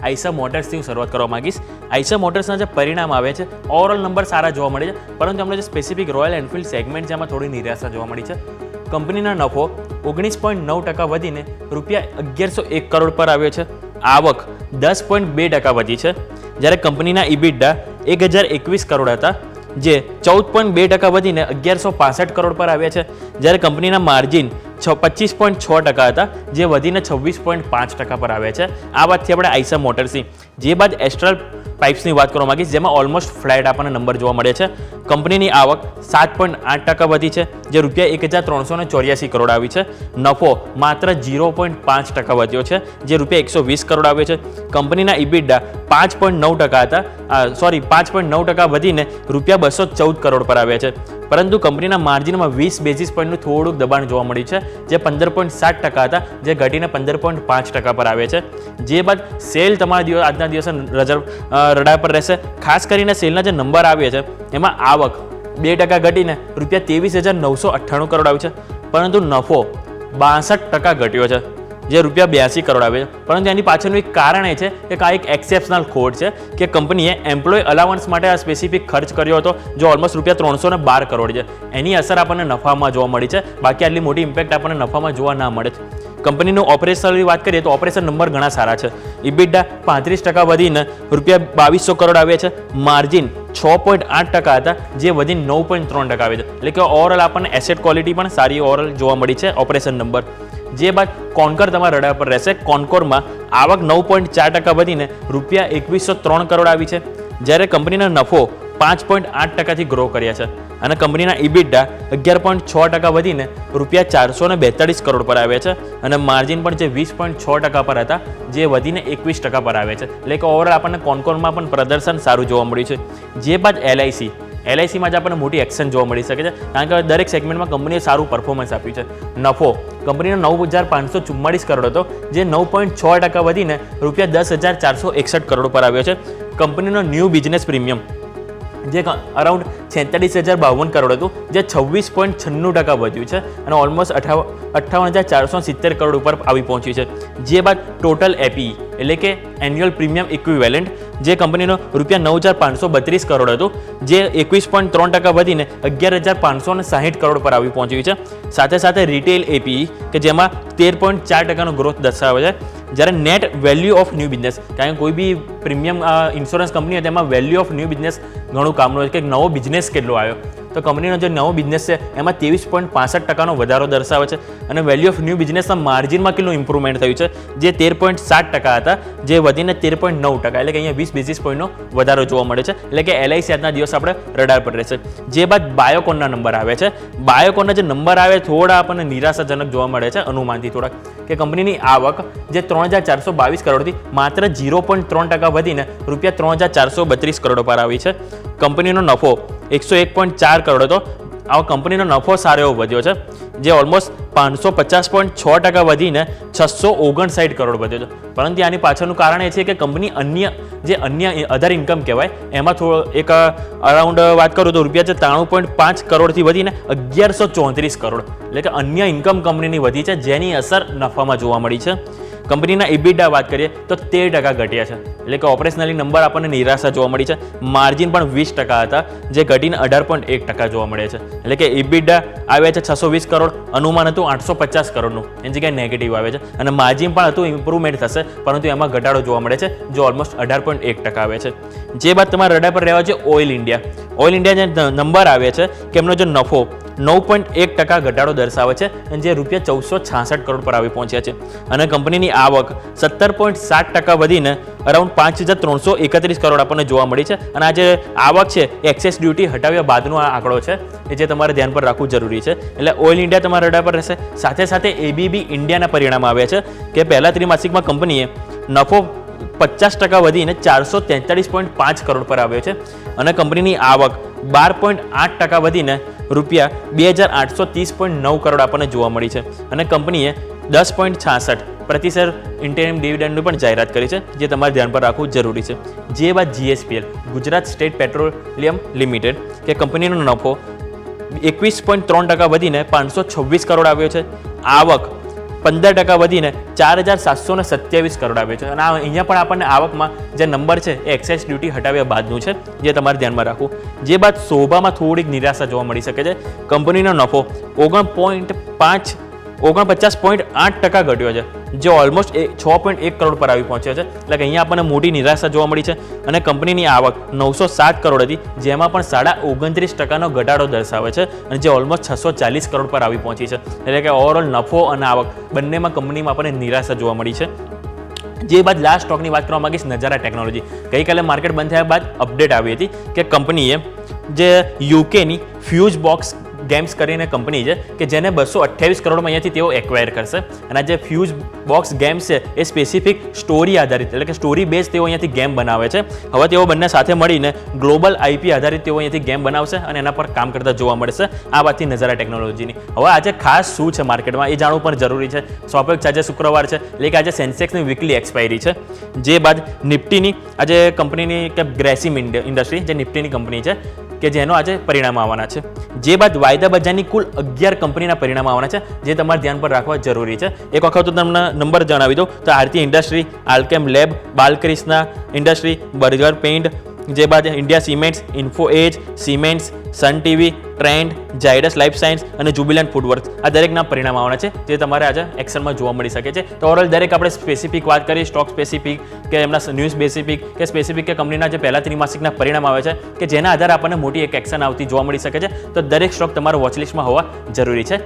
આઈસા મોટર્સથી હું શરૂઆત કરવા માંગીશ. આઈસા મોટર્સના જે પરિણામ આવે છે ઓવરઓલ નંબર સારા જોવા મળે છે, પરંતુ અમને જે સ્પેસિફિક રોયલ એનફિલ્ડ સેગમેન્ટ છે એમાં થોડી નિરાશા જોવા મળી છે. કંપનીનો નફો 19.9% વધીને ₹1101 કરોડ પર આવ્યો છે. આવક 10.2% વધી છે, જ્યારે કંપનીના ઇબિટા 1021 કરોડ હતા, જે 14.2% વધીને 1165 કરોડ પર આવ્યા છે, જ્યારે કંપનીના માર્જિન 25.6% હતા, જે વધીને 26.5% પર આવ્યા છે. આ વાતથી આપણે આઈસા મોટર્સની. જે બાદ એસ્ટ્રલ પાઇપ્સની વાત કરવા માંગીશ, જેમાં ઓલમોસ્ટ ફ્લેટ આપણને નંબર જોવા મળે છે. કંપનીની આવક 7.8% વધી છે, જે ₹1384 કરોડ આવી છે. નફો માત્ર 0.5% વધ્યો છે, જે ₹120 કરોડ આવ્યો છે. કંપનીના ઇબિટા 5.9% વધીને ₹214 કરોડ પર આવ્યા છે, પરંતુ કંપનીના માર્જિનમાં 20 બેઝિસ પોઈન્ટનું થોડુંક દબાણ જોવા મળ્યું છે, જે 15.7% હતા, જે ઘટીને 15.5% પર આવે છે. જે બાદ સેલ તમારા આજના દિવસે રડાર પર રહેશે. ખાસ કરીને સેલના જે નંબર આવ્યા છે એમાં આવક 2% ઘટીને ₹23,998 કરોડ આવ્યું છે, પરંતુ નફો 62% ઘટ્યો છે, જે ₹82 કરોડ આવે છે. પરંતુ એની પાછળનું એક કારણ એ છે કે આ એક એક્સેપ્શનલ ખોટ છે કે કંપનીએ એમ્પ્લોય અલાવન્સ માટે આ સ્પેસિફિક ખર્ચ કર્યો હતો, જો ઓલમોસ્ટ ₹312 કરોડ છે. એની અસર આપણને નફામાં જોવા મળી છે, બાકી આટલી મોટી ઇમ્પેક્ટ આપણને નફામાં જોવા ના મળે. કંપનીનું ઓપરેશનની વાત કરીએ તો ઓપરેશન નંબર ઘણા સારા છે. ઇબિટા 35% વધીને ₹2200 કરોડ આવે છે. માર્જિન 6.8% હતા, જે વધીને 9.3% આવે છે. એટલે કે ઓવરઓલ આપણને એસેટ ક્વોલિટી પણ સારી ઓવરઓલ જોવા મળી છે ઓપરેશન નંબર. જે બાદ કોન્કોર તમારા રડાર પર રહેશે. કોન્કોરમાં આવક 9.4% વધીને ₹2103 કરોડ આવી છે, જ્યારે કંપનીનો નફો 5.8%થી ગ્રો કર્યા છે, અને કંપનીના ઇબિટા 11.6% વધીને ₹442 કરોડ પર આવ્યા છે, અને માર્જિન પણ જે 20.6% પર હતા, જે વધીને 21% પર આવે છે. એટલે કે ઓવરઓલ આપણને કોન્કોરમાં પણ પ્રદર્શન સારું જોવા મળ્યું છે. જે બાદ એલઆઈસીમાં જ આપણને મોટી એક્શન જોવા મળી શકે છે, કારણ કે દરેક સેગમેન્ટમાં કંપનીએ સારું પરફોર્મન્સ આપ્યું છે. નફો કંપનીનો 9,544 કરોડ હતો, જે 9.6% વધીને ₹10,461 કરોડ પર આવ્યો છે. કંપનીનો ન્યૂ બિઝનેસ પ્રીમિયમ જે અરાઉન્ડ 46,052 કરોડ હતું, જે 26.96% વધ્યું છે, અને ઓલમોસ્ટ 58,470 કરોડ ઉપર આવી પહોંચ્યું છે. જે બાદ ટોટલ એપીઈ એટલે કે એન્યુઅલ પ્રીમિયમ ઇક્વિવેલન્ટ જે કંપનીનો ₹9,532 કરોડ હતું, જે 21.3% વધીને 11,560 કરોડ પર આવી પહોંચ્યું છે. સાથે સાથે રિટેલ એપીઈ કે જેમાં 13.4%નો ગ્રોથ દર્શાવે છે, જ્યારે net value of new business, કારણ કે કોઈ બી પ્રીમિયમ ઇન્સ્યોરન્સ કંપની હોય તેમાં વેલ્યુ ઓફ ન્યૂ બિઝનેસ ઘણું કામનું હોય કે નવો બિઝનેસ કેટલો આવ્યો. તો કંપનીનો જે નવો બિઝનેસ છે એમાં 23.65%નો વધારો દર્શાવે છે, અને વેલ્યુ ઓફ ન્યૂ બિઝનેસના માર્જિનમાં કેટલું ઇમ્પ્રુવમેન્ટ થયું છે, જે 13.7% હતા, જે વધીને 13.9%, એટલે કે અહીંયા 20 બેઝિસ પોઈન્ટનો વધારો જોવા મળે છે. એટલે કે એલઆઈસી આજના દિવસ આપણે રડાર પર રહેશે. જે બાદ બાયોકોનના નંબર આવે છે. બાયોકોનના જે નંબર આવે થોડા આપણને નિરાશાજનક જોવા મળે છે, અનુમાનથી થોડાક, કે કંપનીની આવક જે 3,422 કરોડથી માત્ર 0.3% વધીને ₹3,432 કરોડ પર આવી છે. કંપનીનો નફો 101.4 કરોડ હતો. આ કંપનીનો નફો સારો એવો વધ્યો છે, જે ઓલમોસ્ટ 550.6% વધીને 659 કરોડ વધ્યો છે. પરંતુ આની પાછળનું કારણ એ છે કે કંપની અન્ય અધર ઇન્કમ કહેવાય એમાં થોડો એક અરાઉન્ડ વાત કરું તો ₹93.5 કરોડથી વધીને 1,134 કરોડ, એટલે કે અન્ય ઇન્કમ કંપનીની વધી છે, જેની અસર નફામાં જોવા મળી છે. કંપનીના ઇબિટા વાત કરીએ તો 13% ઘટ્યા છે, એટલે કે ઓપરેશનલી નંબર આપણને નિરાશા જોવા મળી છે. માર્જિન પણ 20% હતા, જે ઘટીને 18.1% જોવા મળે છે. એટલે કે ઇબિટા આવ્યા છે 620 કરોડ, અનુમાન હતું 850 કરોડનું, એની જગ્યાએ નેગેટિવ આવે છે, અને માર્જિન પણ હતું ઇમ્પ્રુવમેન્ટ થશે, પરંતુ એમાં ઘટાડો જોવા મળે છે, જે ઓલમોસ્ટ 18.1% આવે છે. જે બાદ તમારા રડાર પર રહેવા છે ઓઇલ ઇન્ડિયા જે નંબર આવે છે કે એમનો જે નફો 9.1% ઘટાડો દર્શાવે છે, જે ₹1466 કરોડ પર આવી પહોંચ્યા છે, અને કંપનીની આવક 17.7% વધીને અરાઉન્ડ 5,331 કરોડ આપણને જોવા મળી છે. અને આ જે આવક છે એક્સેસ ડ્યુટી હટાવ્યા બાદનો આ આંકડો છે, જે તમારે ધ્યાન પર રાખવું જરૂરી છે. એટલે ઓઇલ ઇન્ડિયા તમારા રડાર પર રહેશે. સાથે સાથે એબીબી ઇન્ડિયાના પરિણામ આવ્યા છે કે પહેલા ત્રિમાસિકમાં કંપનીએ નફો 50% વધીને 443.5 કરોડ પર આવ્યો છે, અને કંપનીની આવક 12.8% વધીને ₹2,830.9 કરોડ આપણને જોવા મળી છે, અને કંપનીએ 10.66% ઇન્ટરિમ ડિવિડન્ડની પણ જાહેરાત કરી છે, જે તમારે ધ્યાન પર રાખવું જરૂરી છે. જે બાદ જીએસપીએલ ગુજરાત સ્ટેટ પેટ્રોલિયમ લિમિટેડ કે કંપનીનો નફો 21.3% વધીને 526 કરોડ આવ્યો છે. આવક 15% વધીને 4,727 કરોડ આવ્યો છે. અને અહીંયા પણ આપણને આવકમાં જે નંબર છે એ એક્સાઇઝ ડ્યુટી હટાવ્યા બાદનું છે, જે તમારે ધ્યાનમાં રાખવું. જે બાદ શોભામાં થોડીક નિરાશા જોવા મળી શકે છે. કંપનીનો નફો 49.8% ઘટ્યો છે, જે ઓલમોસ્ટ 6.1 કરોડ પર આવી પહોંચ્યો છે. એટલે કે અહીંયા આપણને મોટી નિરાશા જોવા મળી છે. અને કંપનીની આવક 907 કરોડ હતી, જેમાં પણ 29.5% ઘટાડો દર્શાવે છે, અને જે ઓલમોસ્ટ 640 કરોડ પર આવી પહોંચી છે. એટલે કે ઓવરઓલ નફો અને આવક બંનેમાં કંપનીમાં આપણને નિરાશા જોવા મળી છે. જે બાદ લાસ્ટ સ્ટોકની વાત કરવા માંગીશ, નજારા ટેકનોલોજી. ગઈકાલે માર્કેટ બંધ થયા બાદ અપડેટ આવી હતી કે કંપનીએ જે યુકેની ફ્યુઝ બોક્સ ગેમ્સ કરીને કંપની છે કે જેને 228 કરોડમાં અહીંયાથી તેઓ એક્વાયર કરશે. અને આ જે ફ્યુઝ બોક્સ ગેમ્સ છે એ સ્પેસિફિક સ્ટોરી આધારિત, એટલે કે સ્ટોરી બેઝ તેઓ અહીંયાથી ગેમ બનાવે છે. હવે તેઓ બંને સાથે મળીને ગ્લોબલ આઈપી આધારિત તેઓ અહીંયાથી ગેમ બનાવશે અને એના પર કામ કરતા જોવા મળશે. આ વાતથી નજારા ટેકનોલોજીની. હવે આજે ખાસ શું છે માર્કેટમાં એ જાણવું પણ જરૂરી છે. સ્વાભાવિક આજે શુક્રવાર છે, એટલે કે આજે સેન્સેક્સની વીકલી એક્સપાયરી છે. જે બાદ નિફ્ટીની આજે કંપનીની કે ગ્રેસિમ ઇન્ડસ્ટ્રી જે નિફ્ટીની કંપની છે કે જેનો આજે પરિણામ આવવાના છે. જે બાદ વાયદા બજારની કુલ 11 કંપનીના પરિણામ આવવાના છે, જે તમારે ધ્યાન પર રાખવા જરૂરી છે. એક વખત તમને નંબર જણાવી દઉં તો Aarti industry, Alkem lab, Balkrishna industry, Berger paint, જે બાદ India cements, Info Edge, cements, Sun TV, Trent, Zydus life science અને જુબિલન્ટ ફૂડવર્ક્સ આ દરેકના પરિણામ આવવાના છે, જે તમારે આજે એક્સેલમાં જોવા મળી શકે છે. તો ઓવરઓલ દરેક આપણે સ્પેસિફિક વાત કરી, સ્ટોક સ્પેસિફિક કે એમના ન્યૂઝ સ્પેસિફિક કે સ્પેસિફિક કે કંપનીના જે પહેલા ત્રિમાસિકના પરિણામ આવે છે કે જેના આધારે આપણને મોટી એક એક્શન આવતી જોવા મળી શકે છે. તો દરેક સ્ટોક તમારો વોચલિસ્ટમાં હોવા જરૂરી છે.